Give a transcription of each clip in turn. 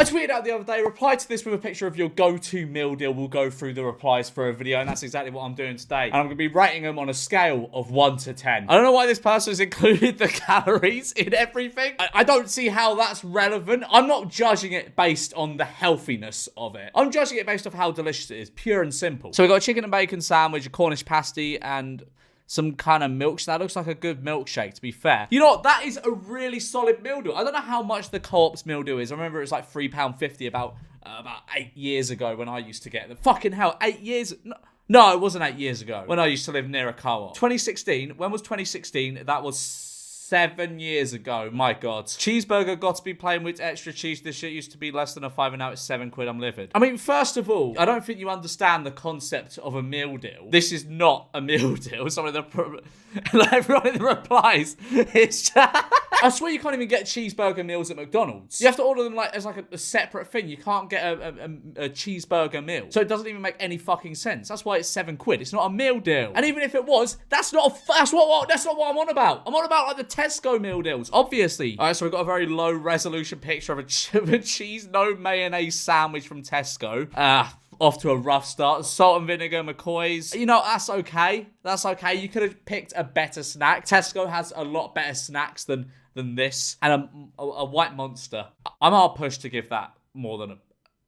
I tweeted out the other day, reply to this with a picture of your go-to meal deal. We'll go through the replies for a video, and that's exactly what I'm doing today. And I'm going to be rating them on a scale of 1 to 10. I don't know why this person has included the calories in everything. I don't see how that's relevant. I'm not judging it based on the healthiness of it. I'm judging it based off how delicious it is, pure and simple. So we got a chicken and bacon sandwich, a Cornish pasty, and some kind of milk. That looks like a good milkshake, to be fair. You know what? That is a really solid meal deal. I don't know how much the Co-op's meal deal is. I remember it was like £3.50 about 8 years ago when I used to get them. Fucking hell, 8 years? No, it wasn't 8 years ago when I used to live near a Co-op. 2016. When was 2016? That was 7 years ago. My God. Cheeseburger got to be playing with extra cheese. This shit used to be less than a £5 and now it's £7. I'm livid. I mean, first of all, I don't think you understand the concept of a meal deal. This is not a meal deal. Some of the everyone in the replies, it's just... I swear you can't even get cheeseburger meals at McDonald's. You have to order them like as like a separate thing. You can't get a cheeseburger meal. So it doesn't even make any fucking sense. That's why it's £7. It's not a meal deal. And even if it was, that's not what I'm on about. I'm on about like the Tesco meal deals, obviously. All right, so we've got a very low resolution picture of a cheese no mayonnaise sandwich from Tesco. Off to a rough start. Salt and vinegar McCoy's. You know, that's okay. That's okay. You could have picked a better snack. Tesco has a lot better snacks than this. And a white monster. I'm hard pushed to give that more than a...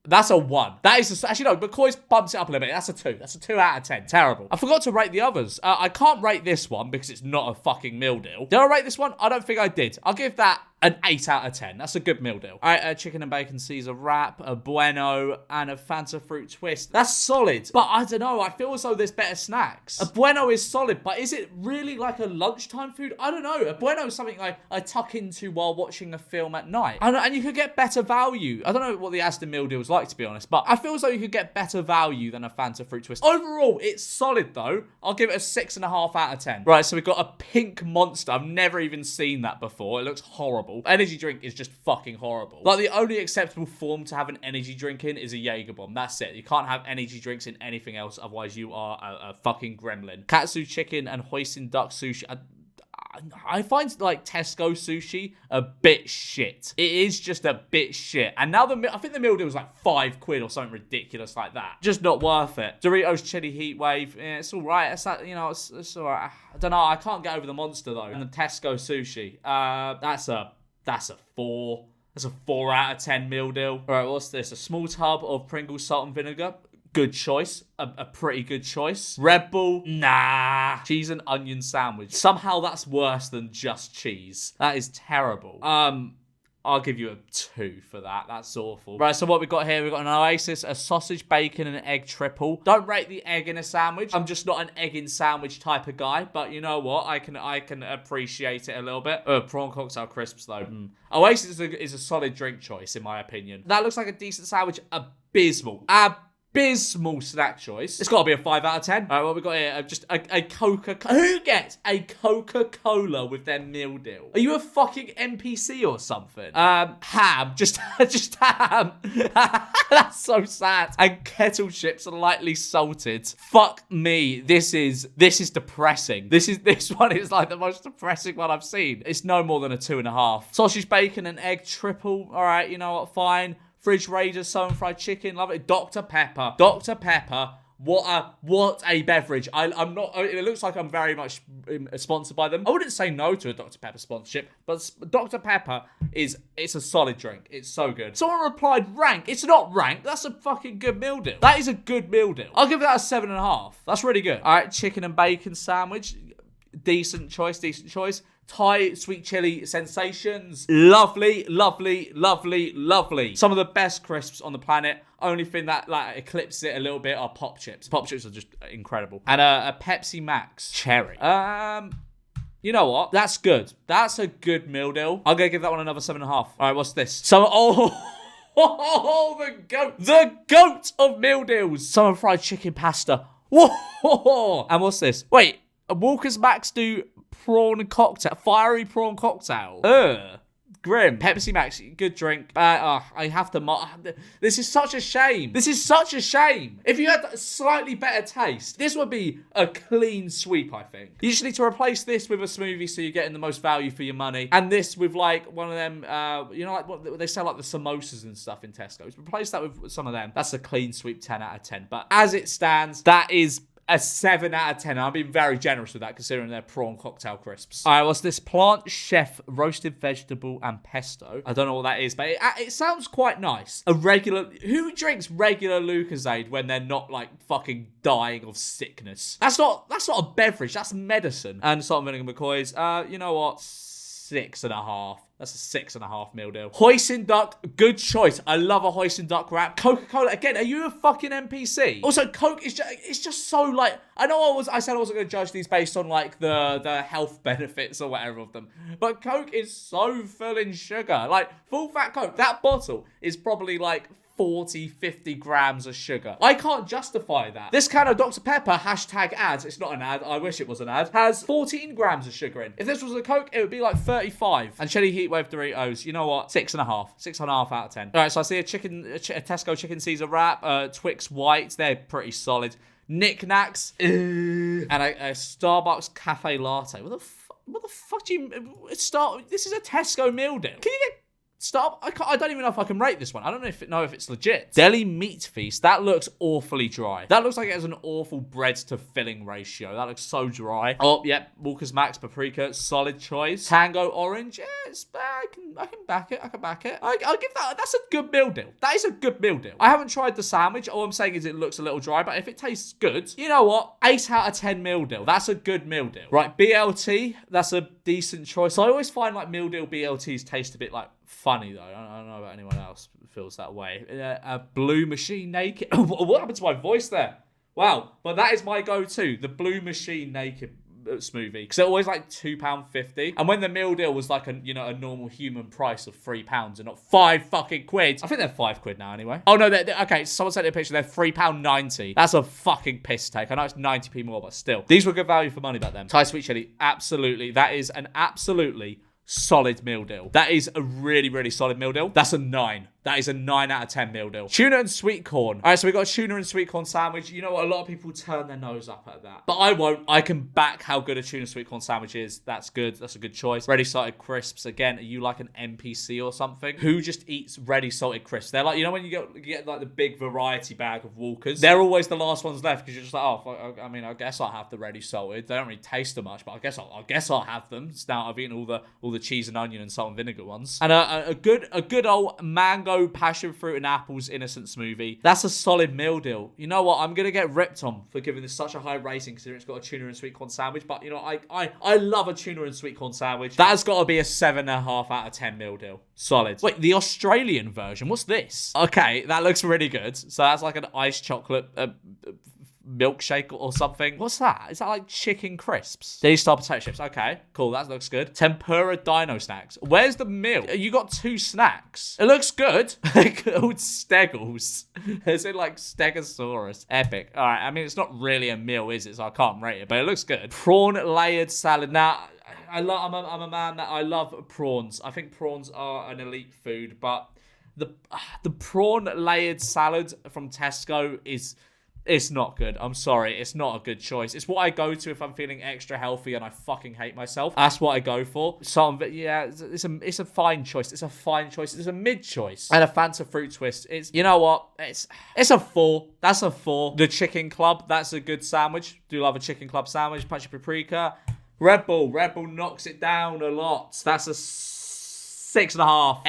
That's a 1. That is actually no, McCoy's bumps it up a little bit. That's a 2. That's a 2 out of 10. Terrible. I forgot to rate the others. I can't rate this one because it's not a fucking meal deal. Did I rate this one? I don't think I did. I'll give that an 8 out of 10. That's a good meal deal. All right, a chicken and bacon Caesar wrap, a Bueno, and a Fanta fruit twist. That's solid. But I don't know. I feel as though there's better snacks. A Bueno is solid, but is it really like a lunchtime food? I don't know. A Bueno is something I tuck into while watching a film at night. And you could get better value. I don't know what the Asda meal deal is like, to be honest, but I feel as though you could get better value than a Fanta fruit twist. Overall, it's solid, though. I'll give it a 6.5 out of 10. Right, so we've got a pink monster. I've never even seen that before. It looks horrible. Energy drink is just fucking horrible. Like, the only acceptable form to have an energy drink in is a Jaeger bomb. That's it. You can't have energy drinks in anything else, otherwise you are a fucking gremlin. Katsu chicken and hoisin duck sushi. I find, like, Tesco sushi a bit shit. It is just a bit shit. And now I think the meal deal was like £5 or something ridiculous like that. Just not worth it. Doritos chili heat wave. Yeah, it's all right. It's that, you know, it's all right. I don't know. I can't get over the monster, though. And the Tesco sushi. That's a 4. That's a 4 out of 10 meal deal. All right, what's this? A small tub of Pringles salt and vinegar. Good choice. A pretty good choice. Red Bull. Nah. Cheese and onion sandwich. Somehow that's worse than just cheese. That is terrible. I'll give you a 2 for that. That's awful. Right, so what we've got here, we've got an Oasis, a sausage, bacon, and an egg triple. Don't rate the egg in a sandwich. I'm just not an egg in sandwich type of guy, but you know what? I can appreciate it a little bit. Prawn cocktail crisps, though. Oasis is a solid drink choice, in my opinion. That looks like a decent sandwich. Abysmal snack choice. It's got to be a 5 out of 10. All right, what we got here? Just a Coca-Cola. Who gets a Coca-Cola with their meal deal? Are you a fucking NPC or something? Ham. Just ham. That's so sad. And kettle chips are lightly salted. Fuck me. This is depressing. This one is like the most depressing one I've seen. It's no more than a 2.5. Sausage, bacon, and egg triple. All right, you know what? Fine. Fridge Raiders, southern fried chicken, love it. Dr. Pepper. What a beverage. I'm not, it looks like I'm very much sponsored by them. I wouldn't say no to a Dr. Pepper sponsorship, but Dr. Pepper it's a solid drink. It's so good. Someone replied rank. It's not rank. That's a fucking good meal deal. That is a good meal deal. I'll give that a 7.5. That's really good. All right, chicken and bacon sandwich. Decent choice. Thai sweet chili sensations. Lovely. Some of the best crisps on the planet. Only thing that like eclipses it a little bit are pop chips. Pop chips are just incredible. And a Pepsi Max cherry. You know what? That's good. That's a good meal deal. I'm gonna give that one another 7.5. All right, what's this? The goat of meal deals. Summer fried chicken pasta. Whoa! And what's this? Wait, a Walker's Max do prawn cocktail, fiery prawn cocktail. Grim. Pepsi Max, good drink. I have to... This is such a shame. This is such a shame. If you had a slightly better taste, this would be a clean sweep, I think. You just need to replace this with a smoothie so you're getting the most value for your money. And this with like one of them, you know, like what they sell like the samosas and stuff in Tesco's. Replace that with some of them. That's a clean sweep 10 out of 10. But as it stands, that is a 7 out of 10. I'm being very generous with that considering they're prawn cocktail crisps. All right, what's this? Plant Chef roasted vegetable and pesto. I don't know what that is, but it sounds quite nice. A regular... Who drinks regular Lucozade when they're not like fucking dying of sickness? That's not a beverage. That's medicine. And salt and vinegar McCoys. You know what? 6.5. That's a 6.5 meal deal. Hoisin duck, good choice. I love a hoisin duck wrap. Coca-Cola, again, are you a fucking NPC? Also, Coke is just so like, I know I said I wasn't going to judge these based on like the health benefits or whatever of them, but Coke is so full in sugar. Like, full fat Coke, that bottle is probably like 40, 50 grams of sugar. I can't justify that. This can of Dr. Pepper, #ads, it's not an ad, I wish it was an ad, has 14 grams of sugar in. If this was a Coke, it would be like 35. And Chili Heatwave Doritos, you know what? 6.5. 6.5 out of 10. All right, so I see a Tesco chicken Caesar wrap, Twix Whites, they're pretty solid. Knick Knacks, and a Starbucks cafe latte. What the fuck do you start? This is a Tesco meal deal. Can you get... Stop. I don't even know if I can rate this one. I don't know if it's legit. Deli Meat Feast. That looks awfully dry. That looks like it has an awful bread to filling ratio. That looks so dry. Oh, yep. Walker's Max Paprika. Solid choice. Tango Orange. Yeah, I can back it. I can back it. I'll give that. That's a good meal deal. That is a good meal deal. I haven't tried the sandwich. All I'm saying is it looks a little dry, but if it tastes good, you know what? 8 out of 10 meal deal. That's a good meal deal. Right, BLT. That's a decent choice. I always find like meal deal BLTs taste a bit like funny though. I don't know about anyone else who feels that way. A Blue Machine Naked. What happened to my voice there? Wow. But that is my go-to. The Blue Machine Naked smoothie. Because they're always like £2.50. And when the meal deal was like a normal human price of £3 and not 5 fucking quid. I think they're 5 quid now anyway. Oh no, okay, someone sent me a picture. They're £3.90. That's a fucking piss take. I know it's 90p more, but still. These were good value for money back then. Thai sweet chili. Absolutely. That is an absolutely solid meal deal. That is a really, really solid meal deal. That's a 9. That is a 9 out of 10 meal deal. Tuna and sweet corn. All right, so we got a tuna and sweet corn sandwich. You know what? A lot of people turn their nose up at that. But I won't. I can back how good a tuna sweet corn sandwich is. That's good. That's a good choice. Ready salted crisps. Again, are you like an NPC or something? Who just eats ready salted crisps? They're like, you know when you get like the big variety bag of Walkers? They're always the last ones left because you're just like, oh, I mean, I guess I'll have the ready salted. They don't really taste so much, but I guess I'll have them. Now I've eaten all the cheese and onion and salt and vinegar ones. And a good old mango passion fruit and apples innocent smoothie. That's a solid meal deal. You know what? I'm gonna get ripped on for giving this such a high rating considering it's got a tuna and sweet corn sandwich. But you know, I love a tuna and sweet corn sandwich. That has got to be a 7.5 out of 10 meal deal. Solid. Wait, the Australian version. What's this? Okay, that looks really good. So that's like an iced chocolate milkshake or something. What's that? Is that like chicken crisps? Daily Star potato chips. Okay, cool. That looks good. Tempura dino snacks. Where's the meal? You got 2 snacks. It looks good. Called Steggles. Is it like Stegosaurus? Epic. All right. I mean, it's not really a meal, is it? So I can't rate it, but it looks good. Prawn layered salad. Now, I'm a man that I love prawns. I think prawns are an elite food, but the prawn layered salad from Tesco is... It's not good. I'm sorry. It's not a good choice. It's what I go to if I'm feeling extra healthy and I fucking hate myself. That's what I go for. Yeah, it's a fine choice. It's a fine choice. It's a mid choice. And a Fanta fruit twist. You know what? It's a 4. That's a 4. The Chicken Club. That's a good sandwich. Do love a Chicken Club sandwich. Punchy paprika. Red Bull knocks it down a lot. That's a 6.5.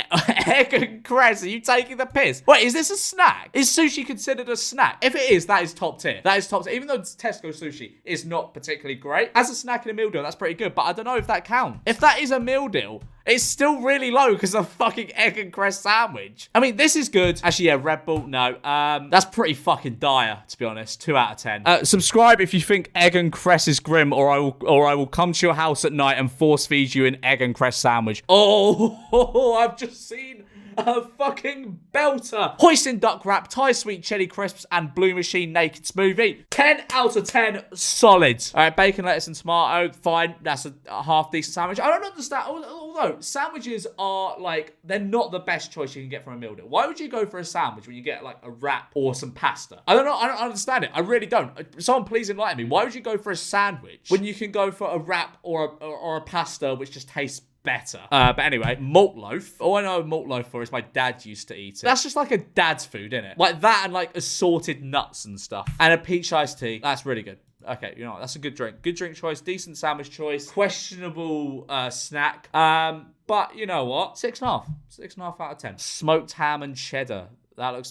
Egg and cress, are you taking the piss? Wait, is this a snack? Is sushi considered a snack? If it is, that is top tier. That is top tier. Even though Tesco sushi is not particularly great, as a snack in a meal deal, that's pretty good. But I don't know if that counts. If that is a meal deal, it's still really low because of a fucking egg and cress sandwich. I mean, this is good. Actually, yeah, Red Bull, no. That's pretty fucking dire, to be honest. 2 out of 10. Subscribe if you think egg and cress is grim, or I will come to your house at night and force feed you an egg and cress sandwich. Oh, I've just seen A fucking belter. Hoisin duck wrap, Thai sweet chili crisps, and Blue Machine naked smoothie. 10 out of 10, solid. All right, bacon, lettuce, and tomato, fine. That's a half decent sandwich. I don't understand, although sandwiches are like, they're not the best choice you can get from a meal deal. Why would you go for a sandwich when you get like a wrap or some pasta? I don't know, I don't understand it. I really don't. Someone please enlighten me. Why would you go for a sandwich when you can go for a wrap or a pasta which just tastes better? But anyway, malt loaf. All I know malt loaf for is my dad used to eat it. That's just like a dad's food, isn't it? Like that and like assorted nuts and stuff. And a peach iced tea. That's really good. Okay, you know what? That's a good drink. Good drink choice. Decent sandwich choice. Questionable snack. But you know what? 6.5. 6.5 out of 10. Smoked ham and cheddar. That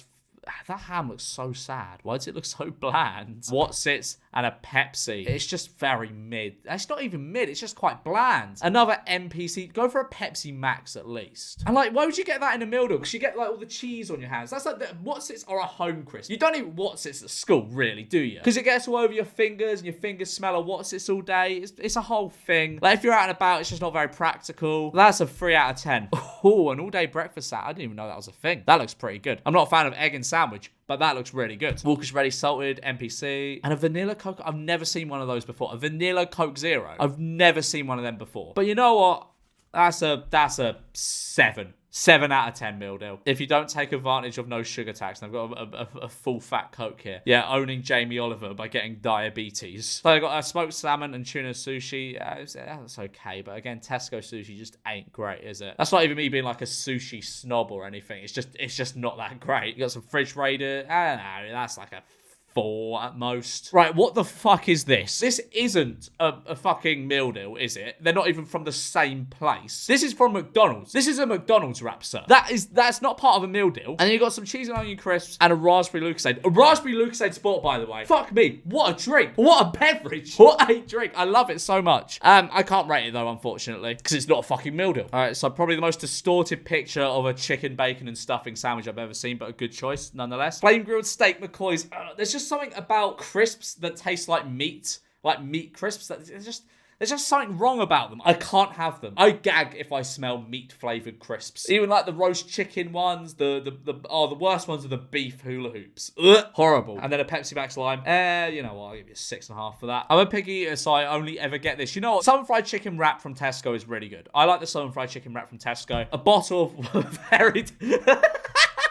ham looks so sad. Why does it look so bland? What's-its and a Pepsi. It's just very mid. It's not even mid. It's just quite bland. Another NPC. Go for a Pepsi Max at least. And like, why would you get that in a meal deal? Because you get like all the cheese on your hands. That's like What's-its are a home crisp. You don't eat What's-its at school, really, do you? Because it gets all over your fingers and your fingers smell of What's-its all day. It's a whole thing. Like if you're out and about, it's just not very practical. That's a 3 out of 10. Oh, an all-day breakfast salad. I didn't even know that was a thing. That looks pretty good. I'm not a fan of egg and sandwich, but that looks really good. Walker's Ready salted NPC and a vanilla Coke. I've never seen one of those before. A vanilla Coke Zero. I've never seen one of them before. But you know what? That's a 7. 7 out of 10 meal deal. If you don't take advantage of no sugar tax, and I've got a full fat Coke here. Yeah, owning Jamie Oliver by getting diabetes. So I got a smoked salmon and tuna sushi. That's okay, but again, Tesco sushi just ain't great, is it? That's not even me being like a sushi snob or anything. It's just not that great. You got some fridge raider. I don't know. That's like a 4 at most. Right, what the fuck is this? This isn't a fucking meal deal, is it? They're not even from the same place. This is from McDonald's. This is a McDonald's wrap, sir. That's not part of a meal deal. And then you got some cheese and onion crisps and a raspberry Lucasade. A raspberry Lucasade sport, by the way. Fuck me. What a drink. What a beverage. What a drink. I love it so much. I can't rate it though, unfortunately, because it's not a fucking meal deal. All right, so probably the most distorted picture of a chicken, bacon, and stuffing sandwich I've ever seen, but a good choice nonetheless. Flame grilled steak McCoy's. There's just something about crisps that taste like meat crisps. There's just something wrong about them. I can't have them. I gag if I smell meat-flavored crisps. Even like the roast chicken ones, the worst ones are the beef hula hoops. Ugh, horrible. And then a Pepsi Max lime. You know what? I'll give you a 6.5 for that. I'm a picky eater, so I only ever get this. You know what? Southern fried chicken wrap from Tesco is really good. I like the southern fried chicken wrap from Tesco. A bottle of very...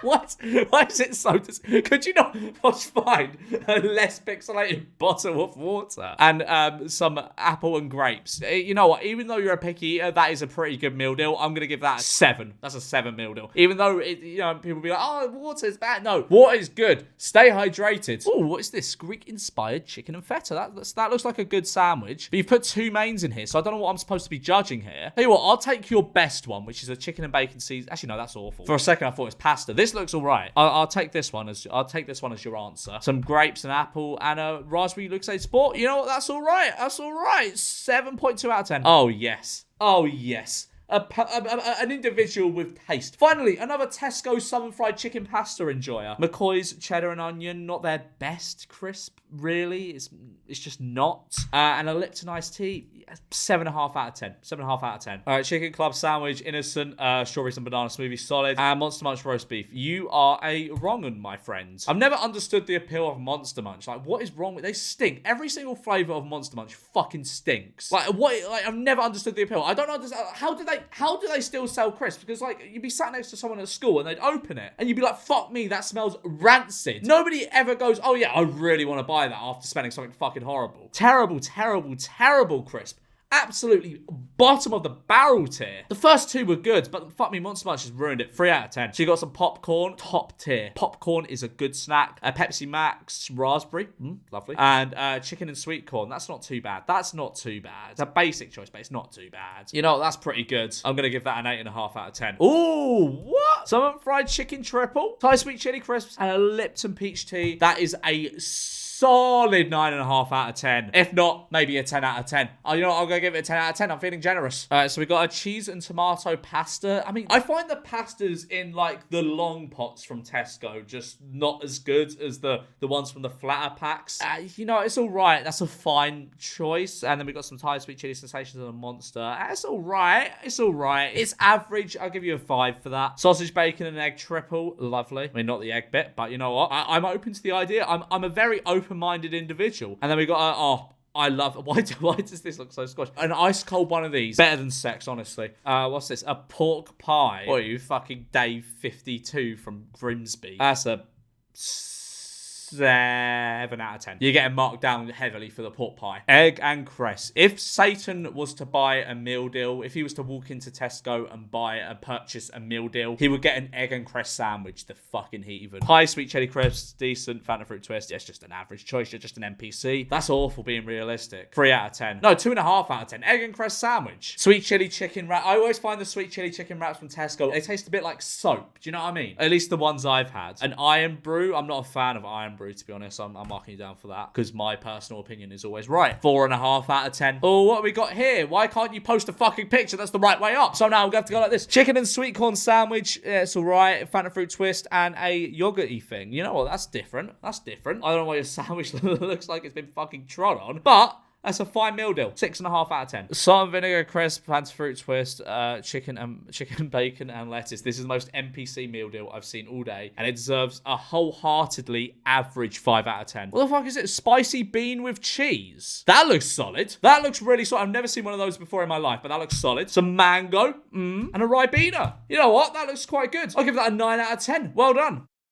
What? Why is it so... Could you not find a less pixelated bottle of water? And some apple and grapes. You know what? Even though you're a picky eater, that is a pretty good meal deal. I'm going to give that a 7. That's a 7 meal deal. Even though, people be like, oh, water is bad. No, water is good. Stay hydrated. Oh, what is this? Greek-inspired chicken and feta. That looks like a good sandwich. But you've put 2 mains in here, so I don't know what I'm supposed to be judging here. Tell you what, I'll take your best one, which is a chicken and bacon seasoning. Actually, no, that's awful. For a second, I thought it was pasta. This looks all right. I'll take this one as your answer. Some grapes and apple and a raspberry Lucasade Sport. You know what? That's all right. That's all right. 7.2 out of 10. Oh yes. Oh yes. An individual with taste. Finally, another Tesco southern fried chicken pasta enjoyer. McCoy's cheddar and onion, not their best crisp, really. It's just not. And a Lipton iced tea, 7.5 out of 10. 7.5 out of 10. All right, chicken club sandwich, innocent, strawberries and banana smoothie, solid. And Monster Munch roast beef. You are a wrong un, my friends. I've never understood the appeal of Monster Munch. Like, what is wrong with... They stink. Every single flavour of Monster Munch fucking stinks. Like, what... Like, I've never understood the appeal. I don't understand. How do they still sell crisps? Because, like, you'd be sat next to someone at school and they'd open it and you'd be like, fuck me, that smells rancid. Nobody ever goes, oh yeah, I really want to buy that after spending something fucking horrible. Terrible, terrible, terrible crisp. Absolutely bottom of the barrel tier. The first 2 were good, but fuck me, Monster Munch has ruined it. 3 out of 10. So you got some popcorn, top tier. Popcorn is a good snack. A Pepsi Max raspberry, lovely. And chicken and sweet corn. That's not too bad. That's not too bad. It's a basic choice, but it's not too bad. You know, that's pretty good. I'm gonna give that an 8.5 out of 10. Ooh, what? Southern fried chicken triple, Thai sweet chili crisps, and a Lipton peach tea. That is a solid 9.5 out of 10. If not, maybe a 10 out of 10. Oh, you know what? I'm going to give it a 10 out of 10. I'm feeling generous. All right, so we got a cheese and tomato pasta. I mean, I find the pastas in like the long pots from Tesco just not as good as the ones from the flatter packs. You know, it's all right. That's a fine choice. And then we got some Thai sweet chili sensations and a monster. It's all right. It's all right. It's average. I'll give you a 5 for that. Sausage, bacon, and egg triple. Lovely. I mean, not the egg bit, but you know what? I'm open to the idea. I'm a very open-minded individual. And then we got I love... Why does this look so squashed? An ice cold one of these. Better than sex, honestly. What's this? A pork pie. What are you, fucking Dave 52 from Grimsby? That's a 7 out of 10. You're getting marked down heavily for the pork pie. Egg and cress. If Satan was to buy a meal deal, if he was to walk into Tesco and purchase a meal deal, he would get an egg and cress sandwich, the fucking heathen. Pie, sweet chili crisps, decent. Fanta fruit twist. Yeah, it's just an average choice. You're just an NPC. That's awful being realistic. 3 out of 10. No, 2.5 out of 10. Egg and cress sandwich. Sweet chili chicken wrap. I always find the sweet chili chicken wraps from Tesco, they taste a bit like soap. Do you know what I mean? At least the ones I've had. An iron brew. I'm not a fan of iron brew, to be honest. I'm marking you down for that because my personal opinion is always right. 4.5 out of 10. Oh, what have we got here? Why can't you post a fucking picture? That's the right way up. So now we're going to have to go like this. Chicken and sweet corn sandwich. Yeah, it's all right. Fanta fruit twist and a yogurty thing. You know what? That's different. That's different. I don't know why your sandwich looks like it's been fucking trod on, but that's a fine meal deal. 6.5 out of 10. Salt and vinegar crisp, Fanta fruit twist, chicken, bacon, and lettuce. This is the most NPC meal deal I've seen all day, and it deserves a wholeheartedly average 5 out of 10. What the fuck is it? Spicy bean with cheese. That looks solid. That looks really solid. I've never seen one of those before in my life, but that looks solid. Some mango, and a ribena. You know what? That looks quite good. I'll give that a 9 out of 10. Well done.